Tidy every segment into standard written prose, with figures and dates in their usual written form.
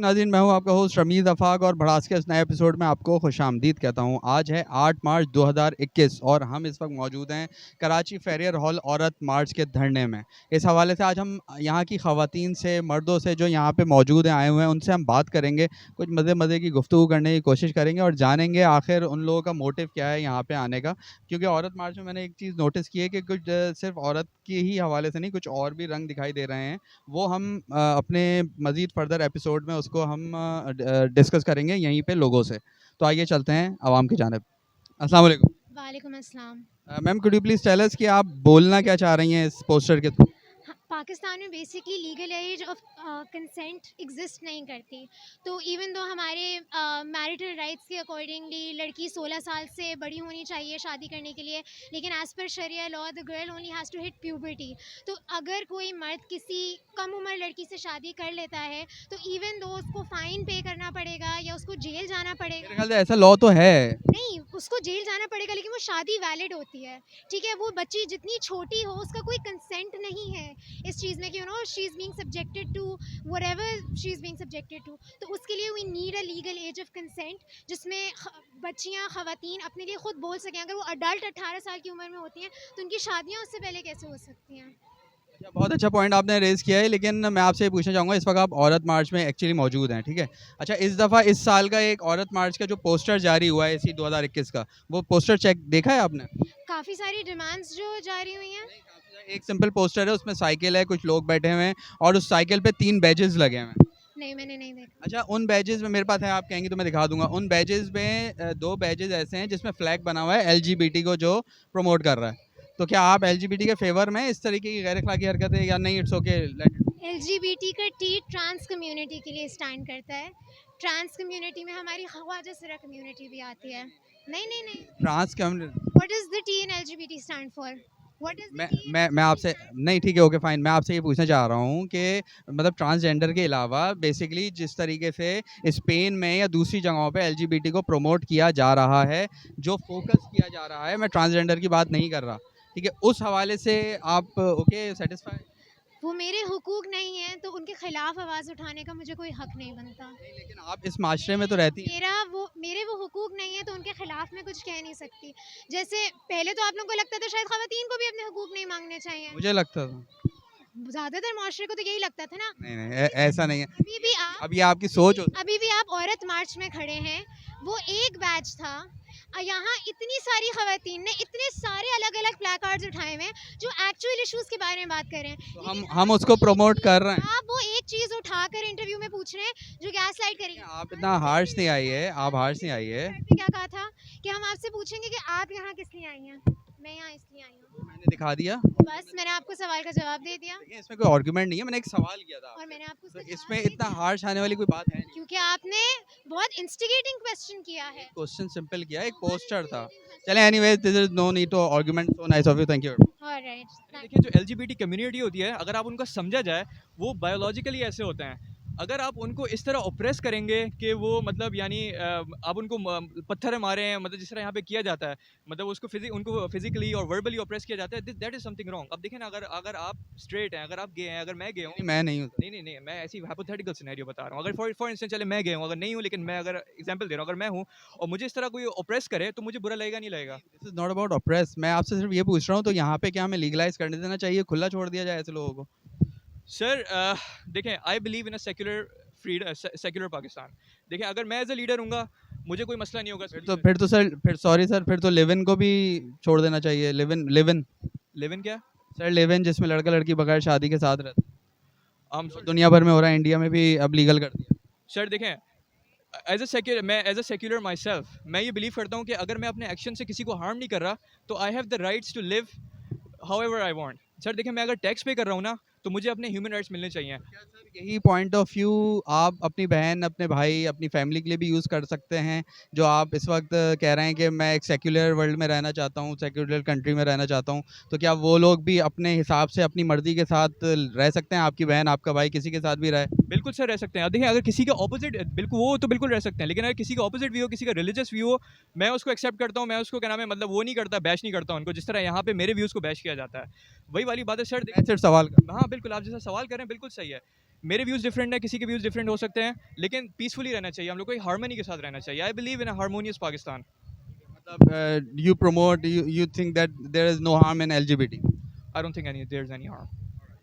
नाज़रीन, मैं हूं आपका होस्ट रमीज़ अफ़ाक और भड़ास के इस नए एपिसोड में आपको खुशामदीद कहता हूं। आज है 8 मार्च 2021 और हम इस वक्त मौजूद हैं कराची फेरियर हॉल औरत मार्च के धरने में। इस हवाले से आज हम यहां की ख़वातीन से, मर्दों से जो यहां पे मौजूद हैं, आए हुए हैं, उनसे हम बात करेंगे, कुछ मज़े की गुफ्तगू करने की कोशिश करेंगे और जानेंगे आखिर उन लोगों का मोटिव क्या है यहाँ पर आने का। क्योंकि औरत मार्च में मैंने एक चीज़ नोटिस की है कि कुछ सिर्फ औरत के ही हवाले से नहीं, कुछ और भी रंग दिखाई दे रहे हैं। वो हम अपने मज़ीद फर्दर एपिसोड में उसको हम डिस्कस करेंगे यहीं पे लोगों से। तो आइए चलते हैं आवाम की जानिब। अस्सलाम वालेकुम। वालेकुम अस्सलाम। Ma'am, could you please tell us कि आप बोलना क्या चाह रही हैं इस पोस्टर के थ्रू? हाँ, पाकिस्तान में basically legal age of consent exist नहीं करती। तो इवन दो हमारे मैरिटल राइट्स के अकॉर्डिंगली लड़की 16 साल से बड़ी होनी चाहिए शादी करने के लिए, लेकिन एज़ पर शरिया law the girl only has to hit puberty. तो अगर कोई मर्द किसी कम उम्र लड़की से शादी कर लेता है तो इवन दो उसको फ़ाइन पे करना पड़ेगा या उसको जेल जाना मेरे पड़ेगा। ख्याल से ऐसा लॉ तो है। नहीं, उसको जेल जाना पड़ेगा, लेकिन वो शादी वैलिड होती है। ठीक है, वो बच्ची जितनी छोटी हो उसका कोई कंसेंट नहीं है इस चीज़ में कि she is being subjected to whatever she is being subjected to. तो उसके लिए we need a legal age of consent जिसमें बच्चियाँ, ख़वातीन अपने लिए खुद बोल सकें। अगर वो अडल्ट 18 साल की उम्र में होती हैं तो उनकी शादियाँ उससे पहले कैसे हो सकती हैं? अच्छा, बहुत अच्छा पॉइंट आपने रेज़ किया है, लेकिन मैं आपसे ये पूछना चाहूँगा, इस वक्त आप औरत मार्च में एक्चुअली मौजूद हैं, ठीक है? अच्छा, इस दफ़ा इस साल का एक औरत मार्च का जो पोस्टर जारी हुआ है इसी 2021 का, वो पोस्टर चेक देखा है आपने? काफ़ी सारी डिमांड्स जो जारी हुई हैं। एक सिंपल पोस्टर है, उसमें साइकिल है, कुछ लोग बैठे हुए हैं और उस साइकिल पे 3 बैजेस लगे हुए हैं। नहीं, मैंने नहीं देखा। अच्छा, उन बैजेस में मेरे पास है, आप कहेंगी तो मैं दिखा दूँगा। उन बैजेस में 2 बैजेस ऐसे हैं जिसमें फ्लैग बना हुआ है एलजीबीटी को जो प्रमोट कर रहा है। तो क्या आप एलजीबीटी के फ़ेवर में इस तरीके की गैर अखलाकी हरकतें, या नहीं, it's okay let it? LGBT का टी ट्रांस कम्युनिटी के लिए स्टैंड करता है। ट्रांस कम्युनिटी में हमारी ख्वाजा सरा कम्युनिटी भी आती है। नहीं, नहीं, नहीं। Trans community? What is the T in LGBT stand for? What is the मैं टी इन मैं आपसे नहीं, ठीक है, ओके फाइन। मैं आपसे ये पूछना चाह रहा हूँ कि मतलब ट्रांसजेंडर के अलावा बेसिकली जिस तरीके से स्पेन में या दूसरी जगहों पे एलजीबीटी को प्रमोट किया जा रहा है, जो फोकस किया जा रहा है, मैं ट्रांसजेंडर की बात नहीं कर रहा, ठीक है? उस हवाले से आप ओके सेटिस्फाई? वो मेरे हुकूक नहीं है तो उनके खिलाफ आवाज़ उठाने का मुझे कोई हक नहीं बनता। नहीं, लेकिन आप इस माशरे में तो रहती हैं। मेरे वो हुकूक नहीं है तो उनके खिलाफ मैं कुछ कह नहीं सकती। जैसे पहले तो आप लोगों को लगता था शायद ख़वातीन को भी अपने हुकूक नहीं मांगने चाहिए। मुझे लगता था। ज़्यादातर माशरे को तो यही लगता था ना। नहीं, नहीं, ऐसा नहीं है। अभी भी आप अब ये आपकी सोच हो। अभी भी आप औरत मार्च में खड़े हैं, वो एक बैच था। यहाँ इतनी सारी ख़वातीन ने इतने सारे अलग-अलग प्लेकार्ड्स उठाए हुए हैं जो एक्चुअल इश्यूज़ के बारे में बात कर रहे हैं। तो लेकिन हम उसको प्रमोट कर रहे हैं। आप वो एक चीज़ उठाकर इंटरव्यू में पूछ रहे हैं जो गैसलाइट करेगी। आप इतना हार्श नहीं आइए, आप हार्श नहीं आइए। पे क्या कहा था कि हम आपसे पूछेंगे कि आप यहाँ किस लिए आई हैं? मैं यहाँ इसलिए आई हूँ। मैंने दिखा दिया। बस मैंने आपको सवाल का जवाब दे दिया देखिए, इसमें कोई आर्गुमेंट नहीं है, मैंने एक सवाल किया था और आपसे। मैंने आपको तो उसका जवाब इसमें दे इतना दिया हार्श आने वाली कोई बात है नहीं। क्योंकि आपने बहुत इंस्टिगेटिंग क्वेश्चन किया है। क्वेश्चन सिंपल किया, एक पोस्टर था। चलें, anyways, this is no need to argument. So nice of you, thank you. Alright. देखिए, जो एलजीबीटी कम्युनिटी होती है, अगर आप उनका समझा जाए, वो बायोलॉजिकली ऐसे होते हैं। अगर आप उनको इस तरह ऑप्रेस करेंगे कि वो मतलब यानी आप उनको पत्थर मारें, मतलब जिस तरह यहाँ पे किया जाता है, मतलब उनको फिजिकली और वर्बली ऑप्रेस किया जाता है, दैट इज समथिंग रॉन्ग। अब देखें ना, अगर अगर आप स्ट्रेट हैं, अगर आप गे हैं, अगर मैं गे हूँ। नहीं, मैं नहीं हूँ। नहीं नहीं नहीं, मैं ऐसी हाइपोथेटिकल सिनेरियो बता रहा हूँ। अगर फॉर इंस्टेंस चले मैं गया हूँ, अगर नहीं हूँ, लेकिन मैं अगर एग्जांपल दे रहा हूँ, अगर मैं हूँ और मुझे इस तरह कोई ऑप्रेस करे तो मुझे बुरा लगेगा, नहीं लगेगा? This is not about oppress. मैं आपसे सिर्फ ये पूछ रहा हूँ, तो यहाँ पे क्या हमें लीगलाइज करने देना चाहिए, खुला छोड़ दिया जाए ऐसे लोगों को? सर देखें, I believe in a secular Pakistan. देखें, अगर मैं एज अ लीडर हूँगा, मुझे कोई मसला नहीं होगा। फिर तो सर, फिर सॉरी सर, फिर तो लिव इन को भी छोड़ देना चाहिए। लिव इन लिव इन क्या? सर, लिव इन जिसमें लड़का लड़की बगैर शादी के साथ रहते हम हैं, दुनिया भर में हो रहा है, इंडिया में भी अब लीगल कर दिया। सर देखें, मैं as a secular myself, मैं ये बिलीव करता हूँ कि अगर मैं अपने एक्शन से किसी को हार्म नहीं कर रहा तो I have the rights to live however I want. Sir देखिए, मैं अगर टैक्स पे कर रहा हूँ ना, तो मुझे अपने ह्यूमन राइट्स मिलने चाहिए। यही पॉइंट ऑफ व्यू आप अपनी बहन, अपने भाई, अपनी फैमिली के लिए भी यूज़ कर सकते हैं, जो आप इस वक्त कह रहे हैं कि मैं एक सेक्युलर वर्ल्ड में रहना चाहता हूँ, सेक्युलर कंट्री में रहना चाहता हूँ। तो क्या वो लोग भी अपने हिसाब से अपनी मर्ज़ी के साथ रह सकते हैं? आपकी बहन, आपका भाई किसी के साथ भी रहे? बिल्कुल सर, रह सकते हैं। देखिए, अगर किसी का ऑपोजिट, बिल्कुल वो तो बिल्कुल रह सकते हैं, लेकिन अगर किसी का ऑपोजिट व्यू हो, किसी का रिलीजियस व्यू हो, मैं उसको एक्सेप्ट करता हूँ। मैं उसको क्या नाम है, मतलब वो नहीं करता, बैश नहीं करता उनको, जिस तरह यहाँ पे मेरे व्यूज़ को बैश किया जाता है। वही वाली बात है सर। मैं सिर्फ सवाल कर। हाँ बिल्कुल, आप जैसा सवाल करें बिल्कुल सही है, मेरे व्यूज़ डिफरेंट है, किसी के व्यूज़ डिफरेंट हो सकते हैं, लेकिन पीसफुली रहना चाहिए, हम लोग को हारमोनी के साथ रहना चाहिए। I believe in a harmonious Pakistan. मतलब you promote, you think that there is no harm in LGBT? I don't think any there is any harm.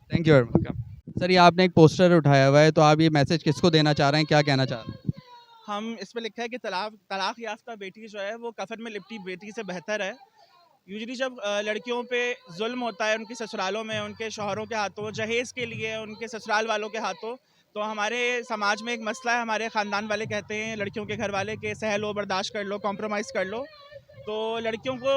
Thank you very much. Sir, ये आपने एक पोस्टर उठाया हुआ है, तो आप ये मैसेज किसको देना चाह रहे हैं, क्या कहना चाह रहे हैं? हम इसमें लिखा है कि तलाक याफ्ता बेटी जो है वो कफन में लिपटी बेटी से बेहतर है। यूजुअली जब लड़कियों पे जुल्म होता है उनके ससुरालों में, उनके शौहरों के हाथों, जहेज़ के लिए उनके ससुराल वालों के हाथों, तो हमारे समाज में एक मसला है, हमारे ख़ानदान वाले कहते हैं लड़कियों के घर वाले कि सह लो, बर्दाश्त कर लो, कॉम्प्रोमाइज़ कर लो। तो लड़कियों को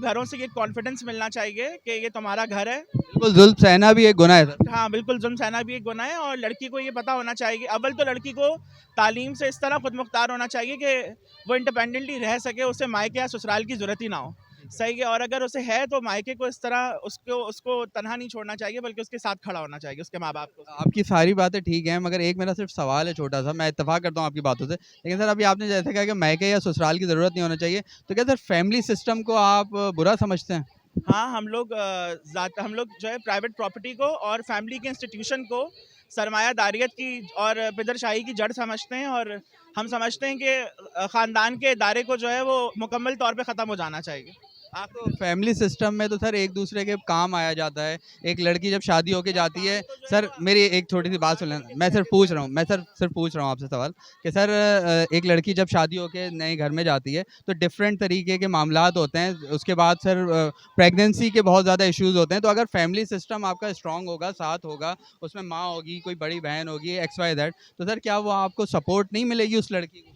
घरों से ये कॉन्फिडेंस मिलना चाहिए कि ये तुम्हारा घर है। बिल्कुल, जुल्म सहना भी एक गुनाह है सर। हाँ बिल्कुल, जुल्म सहना भी एक गुनाह है और लड़की को ये पता होना चाहिए। अव्वल तो लड़की को तालीम से इस तरह खुद मुख्तार होना चाहिए कि वो इंडिपेंडेंटली रह सके, उसे मायके या ससुराल की ज़रूरत ही ना हो। सही है। और अगर उसे है तो मायके को इस तरह उसको तनहा नहीं छोड़ना चाहिए, बल्कि उसके साथ खड़ा होना चाहिए, उसके माँ बाप को। आपकी सारी बातें ठीक हैं, मगर एक मेरा सिर्फ सवाल है छोटा सा। मैं इत्तेफाक करता हूँ आपकी बातों से, लेकिन सर अभी आपने जैसे कहा कि मायके या ससुराल की ज़रूरत नहीं होना चाहिए, तो क्या सर फैमिली सिस्टम को आप बुरा समझते हैं? हाँ, हम लोग जो है प्राइवेट प्रॉपर्टी को और फैमिली के इंस्टीट्यूशन को सरमायादारियत की और पिदरशाही की जड़ समझते हैं, और हम समझते हैं कि ख़ानदान के इदारे को जो है वो मुकम्मल तौर पे ख़त्म हो जाना चाहिए। तो फैमिली सिस्टम में तो सर एक दूसरे के काम आया जाता है। एक लड़की जब शादी होके जाती है, सर मेरी एक छोटी सी बात सुन लेना, मैं सिर्फ पूछ रहा हूँ आपसे सवाल कि सर एक लड़की जब शादी होके नए घर में जाती है तो डिफरेंट तरीके के मामलात होते हैं। उसके बाद सर प्रेगनेंसी के बहुत ज़्यादा इश्यूज़ होते हैं। तो अगर फैमिली सिस्टम आपका स्ट्रांग होगा, साथ होगा, उसमें माँ होगी, कोई बड़ी बहन होगी, XYZ, तो सर क्या वो आपको सपोर्ट नहीं मिलेगी उस लड़की को?